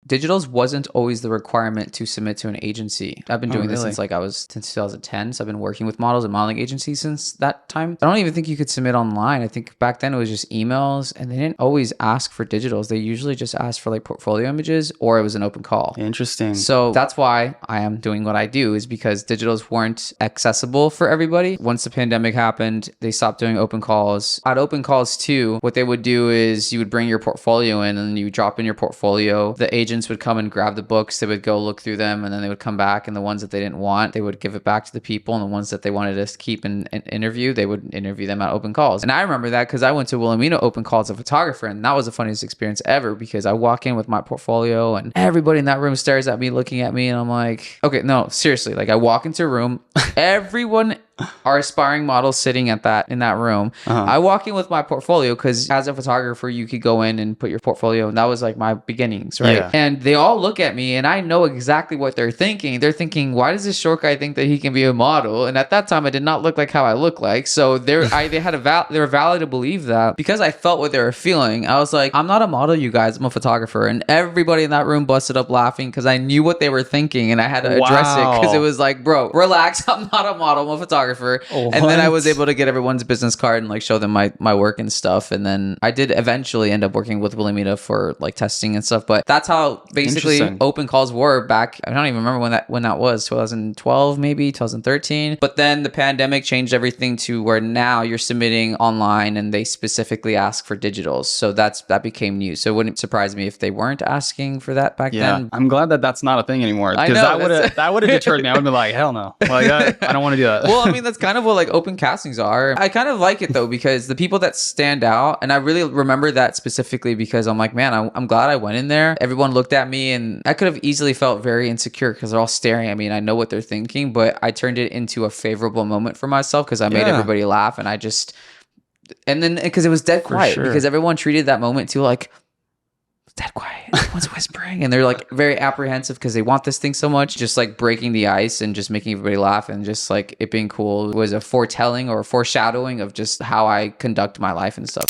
digitals wasn't always the requirement to submit to an agency. I've been doing this since since 2010. So I've been working with models and modeling agencies since that time. I don't even think you could submit online. I think back then it was just emails, and they didn't always ask for digitals. They usually just asked for like portfolio images, or it was an open call. Interesting. So that's why I am doing what I do, is because digitals weren't accessible for everybody. Once the pandemic happened, they stopped doing open calls. At open calls too, what they would do is you would bring your portfolio in and you drop in your portfolio. The agents would come and grab the books. They would go look through them, and then they would come back, and the ones that they didn't want, they would give it back to the people, and the ones that they wanted us to keep and interview, they would interview them at open calls. And I remember that because I went to Wilhelmina open call as a photographer, and that was the funniest experience ever, because I walk in with my portfolio and everybody in that room stares at me, looking at me, and I'm like, okay, no, seriously. Like, I walk into a room, everyone are aspiring models sitting in that room. I walk in with my portfolio because as a photographer, you could go in and put your portfolio, and that was like my beginnings, right? Yeah. And they all look at me, and I know exactly what they're thinking. They're thinking, why does this short guy think that he can be a model? And at that time, I did not look like how I look like. So they were valid to believe that, because I felt what they were feeling. I was like, I'm not a model, you guys. I'm a photographer. And everybody in that room busted up laughing because I knew what they were thinking, and I had to address it, because it was like, bro, relax. I'm not a model. I'm a photographer. And then I was able to get everyone's business card and like show them my work and stuff. And then I did eventually end up working with Wilhelmina for like testing and stuff. But that's how basically open calls were back. I don't even remember when that was, 2012, maybe 2013. But then the pandemic changed everything to where now you're submitting online and they specifically ask for digitals. So that became new. So it wouldn't surprise me if they weren't asking for that back then. I'm glad that that's not a thing anymore, because that would have deterred me. I would be like, hell no. Like, I don't want to do that. Well, I mean, that's kind of what like open castings are. I kind of like it though, because the people that stand out, and I really remember that specifically because I'm like, man, I'm glad I went in there. Everyone looked at me, and I could have easily felt very insecure because they're all staring at me and I know what they're thinking, but I turned it into a favorable moment for myself because I made everybody laugh, and then because it was dead quiet, because everyone treated that moment too like, dead quiet. Everyone's whispering, and they're like very apprehensive because they want this thing so much. Just like breaking the ice and just making everybody laugh, and just like it being cool was a foretelling or a foreshadowing of just how I conduct my life and stuff.